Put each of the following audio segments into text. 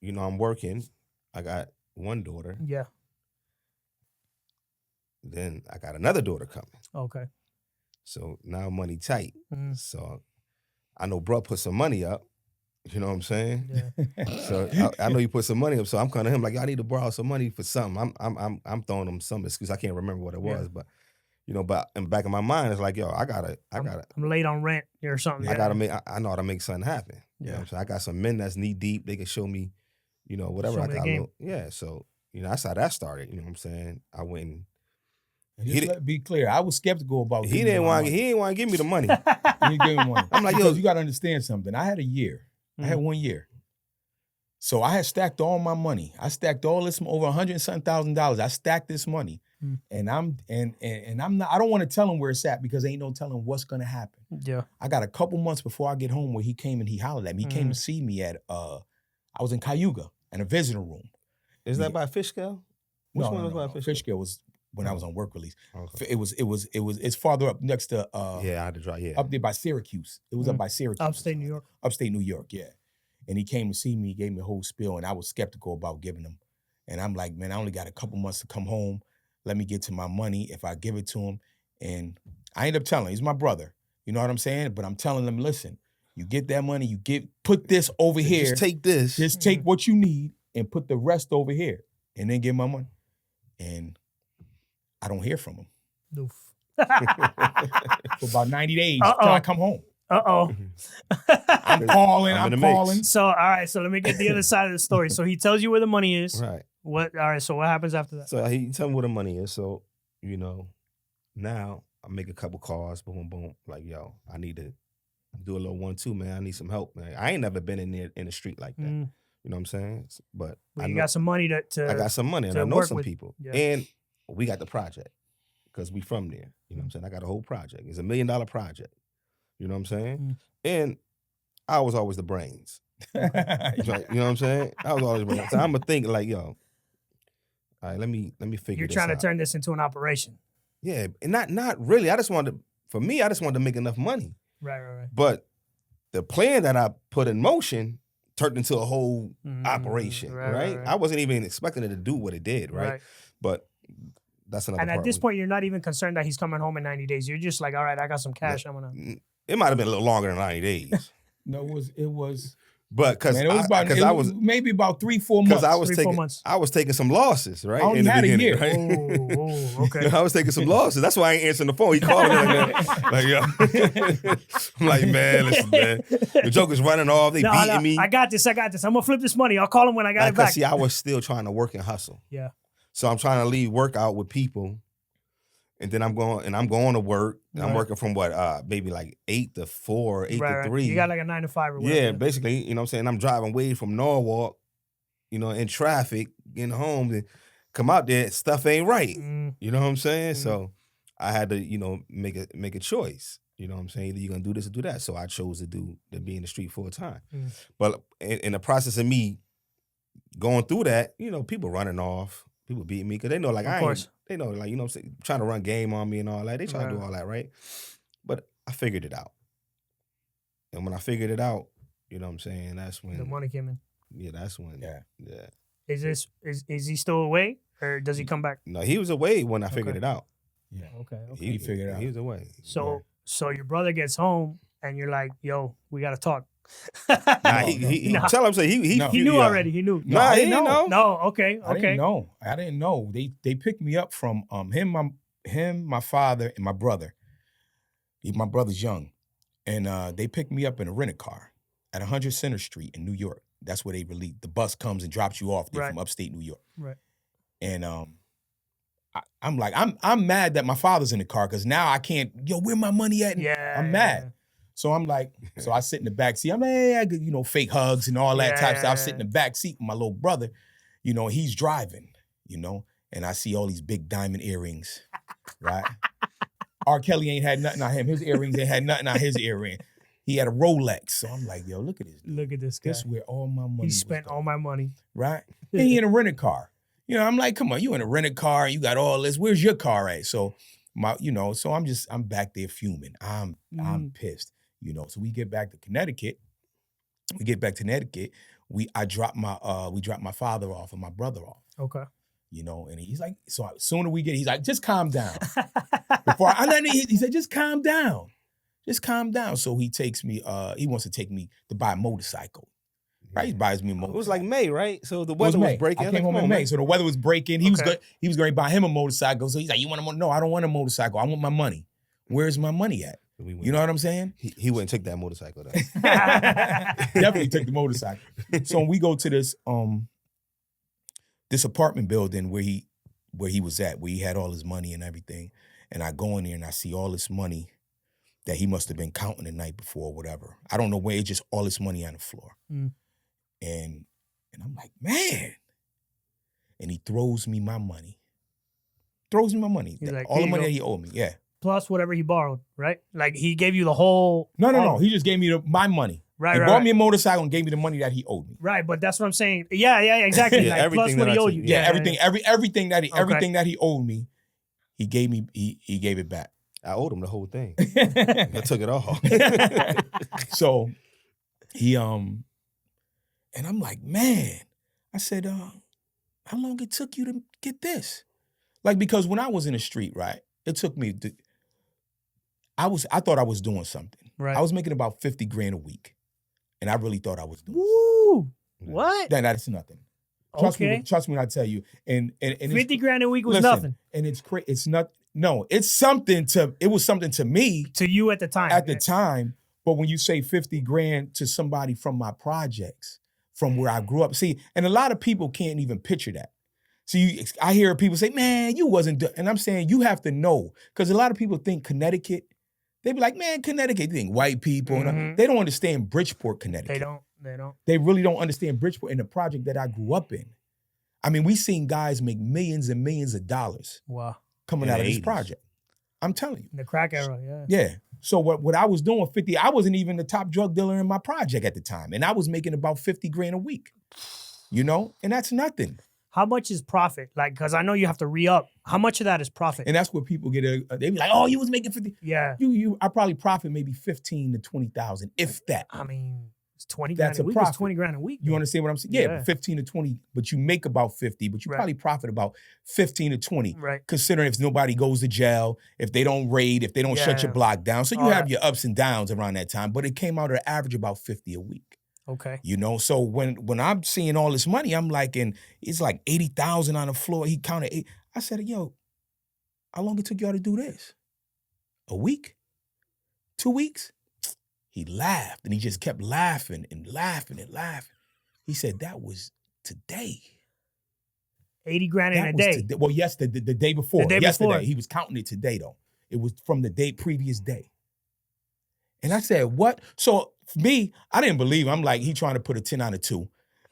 I'm working. I got one daughter. Yeah. Then I got another daughter coming. Okay. So now money tight. Mm. So I know bro put some money up. You know what I'm saying? Yeah. So I know he put some money up. So I'm coming to him like, I need to borrow some money for something. I'm throwing him some excuse. I can't remember what it was, but but in the back of my mind, it's like, yo, I'm late on rent or something. I gotta make. I know how to make something happen. You know what I'm saying? I got some men that's knee deep. They can show me, whatever Show I me the got. game. Yeah. So that's how that started. You know what I'm saying? I went. And just let be clear, I was skeptical about. He didn't want to give me the money. He didn't give me money. I'm like, yo, you got to understand something. I had a year. I had 1 year. So I had stacked all my money. I stacked all this over $100,000. I stacked this money, and I'm not. I don't want to tell him where it's at because ain't no telling what's gonna happen. Yeah. I got a couple months before I get home where he came and he hollered at me. He came to see me at. I was in Cayuga in a visitor room. Is that by Fish Scale? Which one was by Fish Scale? Fish Scale was when I was on work release. Okay. It's farther up next to. I had to drive. Yeah. Up there by Syracuse. It was up by Syracuse. Upstate New York. Upstate New York, yeah. And he came to see me, he gave me a whole spiel, and I was skeptical about giving him. And I'm like, man, I only got a couple months to come home. Let me get to my money if I give it to him. And I end up telling him, he's my brother. You know what I'm saying? But I'm telling him, listen, you get that money, put this over here. Just take this. Just take what you need and put the rest over here. And then give my money. And I don't hear from him. Oof. For about 90 days till I come home. Uh-oh. I'm calling. So, all right, so let me get the other side of the story. So he tells you where the money is. Right. All right, so what happens after that? So he tell me where the money is. So, now I make a couple calls, boom, boom. Like, yo, I need to do a little 1-2, man. I need some help, man. I ain't never been in the street like that. You know what I'm saying? But you got some money to I got some money and I know some people. Yeah. And we got the project because we from there. You know what I'm saying? I got a whole project. It's $1 million project. You know what I'm saying? And I was always the brains. Right? You know what I'm saying? I was always the brains. So I'm going to think like, yo, all right, let me figure this out. You're trying to turn this into an operation. Yeah, and not really. I just wanted to make enough money. Right. But the plan that I put in motion turned into a whole operation, right? I wasn't even expecting it to do what it did, right? But that's another part. And at this point, you're not even concerned that he's coming home in 90 days. You're just like, all right, I got some cash. I'm going to... It might have been a little longer than 90 days. No, it was. But because I was maybe about 3-4 months. Because I was taking some losses, right? I only had a year. Right? Oh, okay. I was taking some losses. That's why I ain't answering the phone. He called me like, yo. I'm like, man, listen, man. The joker's running off. They beating me. I got this. I'm gonna flip this money. I'll call him when I got it back. See, I was still trying to work and hustle. Yeah. So I'm trying to leave work out with people. And then I'm going to work. And I'm working from maybe like 8 to 4, 8 to 3. You got like a 9 to 5 or whatever. Yeah, basically, you know what I'm saying? I'm driving way from Norwalk, in traffic, getting home, and come out there, stuff ain't right. You know what I'm saying? So I had to, make a choice. You know what I'm saying? Either you're gonna do this or do that. So I chose to be in the street full time. But in the process of me going through that, people running off. People beat me because they know, like, they know, like, trying to run game on me and all that. They try to do all that, right? But I figured it out. And when I figured it out, you know what I'm saying, that's when... The money came in. Yeah, that's when... Yeah. Is he still away or does he come back? No, he was away when I figured it out. Yeah. Okay. He figured it out. He was away. So your brother gets home and you're like, yo, we got to talk. Tell him, say he knew already. He knew. No, he didn't know. No, okay. I didn't know. They picked me up from him, my father, and my brother. My brother's young, and they picked me up in a rented car at 100 Center Street in New York. That's where they release. The bus comes and drops you off there from upstate New York. Right. And I'm like, I'm mad that my father's in the car because now I can't. Yo, where my money at? Yeah. I'm mad. So I'm like, I sit in the back seat. I'm like, hey, I get, fake hugs and all that type stuff. I sit in the back seat with my little brother, he's driving, and I see all these big diamond earrings, right? R. Kelly ain't had nothing on him. His earrings ain't had nothing on his earring. He had a Rolex. So I'm like, yo, look at this. Look at this guy. This is where all my money He spent all my money. Right? And he in a rented car. I'm like, come on, you in a rented car, you got all this. Where's your car at? So so I'm back there fuming. I'm pissed. So we get back to Connecticut. we dropped my father off and my brother off. Okay. You know, and he's like, so sooner we get, he's like, just calm down. He said, just calm down. Just calm down. So he takes me, he wants to take me to buy a motorcycle. Right? He buys me a motorcycle. It was like May, right? So the weather was breaking. I came home in May. So the weather was breaking. He was going to buy him a motorcycle. So he's like, you want a No, I don't want a motorcycle. I want my money. Where's my money at? You know what I'm saying? He wouldn't take that motorcycle though. Definitely took the motorcycle. So when we go to this apartment building where he was at, where he had all his money and everything, and I go in there and I see all this money that he must have been counting the night before or whatever. I don't know where, it's just all this money on the floor. Mm. And I'm like, man. And he throws me my money. He's like, all the money that he owed me, yeah. Plus whatever he borrowed, right? Like he gave you the whole... No. He just gave me my money. Right, he bought me a motorcycle and gave me the money that he owed me. Right, but that's what I'm saying. Yeah, exactly. Yeah, like, plus what he owed you. Yeah, everything that he owed me, he gave me. He gave it back. I owed him the whole thing. I took it all. So he and I'm like, man. I said, how long it took you to get this? Like, because when I was in the street, right, it took me. I thought I was doing something. Right. I was making about 50 grand a week. And I really thought I was doing Woo! Something. What? That's nothing. Trust me when I tell you. And 50 grand a week was nothing. And it's not. No, it was something to me. To you at the time. At the time. But when you say 50 grand to somebody from my projects, from where I grew up, see, and a lot of people can't even picture that. See, I hear people say, man, you wasn't, and I'm saying you have to know, because a lot of people think Connecticut, they be like, man, Connecticut, they think white people. Mm-hmm. They don't understand Bridgeport, Connecticut. They don't. They really don't understand Bridgeport and the project that I grew up in. I mean, we seen guys make millions and millions of dollars coming out of this project. I'm telling you. The crack era, yeah. Yeah. So what I was doing, 50, I wasn't even the top drug dealer in my project at the time. And I was making about 50 grand a week, you know? And that's nothing. How much is profit? Like, because I know you have to re-up. How much of that is profit? And that's where people get they be like, oh, you was making 50. Yeah. I probably profit maybe 15 to 20,000, if that. I mean, it's 20 grand a week. It's 20 grand a week. You understand what I'm saying? Yeah, 15 to 20, but you make about 50, but you probably profit about 15 to 20. Right. Considering if nobody goes to jail, if they don't raid, if they don't shut your block down. So you have your ups and downs around that time, but it came out at an average about 50 a week. Okay. You know, so when I'm seeing all this money, I'm like, and it's like 80,000 on the floor. He counted 8. I said, yo, how long it took y'all to do this? A week? 2 weeks? He laughed, and he just kept laughing and laughing and laughing. He said, that was today. 80 grand in a day? Well, yes, the day before. The day yesterday. before. He was counting it today, though. It was from the previous day. And I said, what? So for me, I didn't believe him. I'm like, he trying to put a 10 on a 2.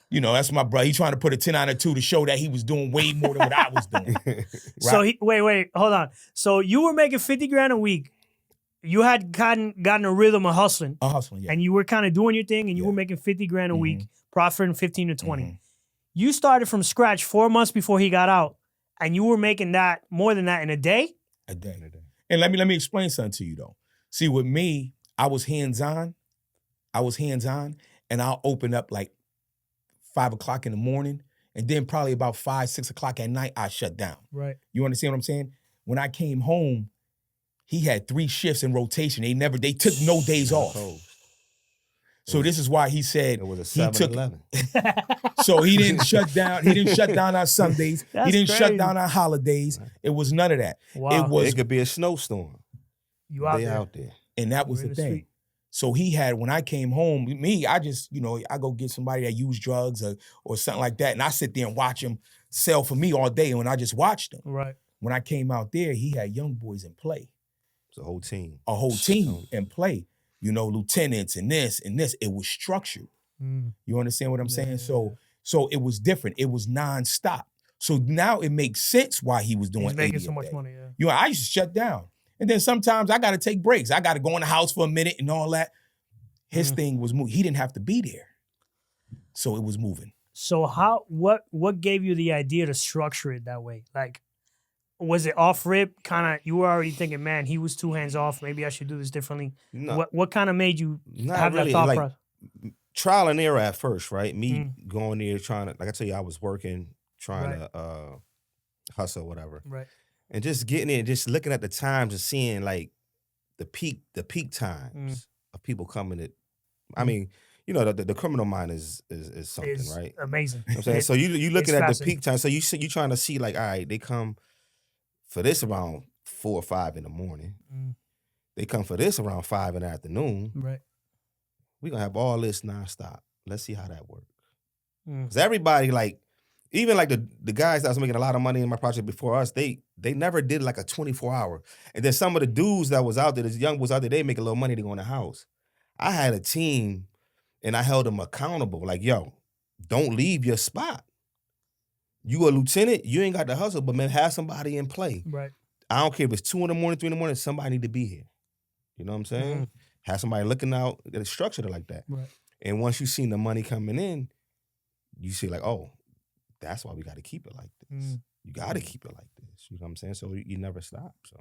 You know, that's my brother. He trying to put a 10 on a 2 to show that he was doing way more than what I was doing. Right? So wait, hold on. So you were making 50 grand a week. You had gotten a rhythm of hustling. Yeah. And you were kind of doing your thing, and you were making 50 grand a week, profiting 15 to 20. Mm-hmm. You started from scratch 4 months before he got out, and you were making that more than that in a day? A day. And let me explain something to you, though. See, with me, I was hands-on, and I'll open up like 5 o'clock in the morning, and then probably about 5, 6 o'clock at night, I shut down. Right. You understand what I'm saying? When I came home, he had 3 shifts in rotation. They took no days off. So this is why he said it was a 7-11. So he didn't shut down. He didn't shut down on Sundays. He didn't shut down on holidays. It was none of that. Wow. It could be a snowstorm. You out there. And that was the thing. Street. So he had, when I came home, I just, I go get somebody that used drugs or something like that, and I sit there and watch him sell for me all day, and I just watched him. Right. When I came out there, he had young boys in play. It's a whole team. A whole team in play. Lieutenants and this. It was structured. Mm. You understand what I'm saying? So it was different. It was nonstop. So now it makes sense why he was doing. He's making so much money. Yeah. I used to shut down, and then sometimes I got to take breaks. I got to go in the house for a minute and all that. His thing was moving. He didn't have to be there, so it was moving. So what gave you the idea to structure it that way? Like, was it off rip? Kind of, you were already thinking, man, he was 2 hands off. Maybe I should do this differently. No, what kind of made you have that thought process? trial and error at first, right? Me going there trying to, like I tell you, I was working, trying to hustle, whatever. Right. And just getting in, just looking at the times and seeing like the peak times of people coming at, I mean, you know, the criminal mind is something, It's right? amazing. You know what I'm saying? So you looking at the fascinating. peak time. So you trying to see like, all right, they come for this around 4 or 5 in the morning. They come for this around 5 in the afternoon. Right. We're gonna have all this nonstop. Let's see how that works. Because everybody, like, even like the guys that was making a lot of money in my project before us, they never did like a 24-hour. And then some of the dudes that was out there, this young was out there, they make a little money to go in the house. I had a team and I held them accountable. Like, yo, don't leave your spot. You a lieutenant, you ain't got the hustle, but man, have somebody in play. Right. I don't care if it's 2 in the morning, 3 in the morning, somebody need to be here. You know what I'm saying? Have somebody looking out, it's structured like that. Right. And once you seen the money coming in, you see like, oh, that's why we got to keep it like this. You got to keep it like this. You know what I'm saying? So you never stop. So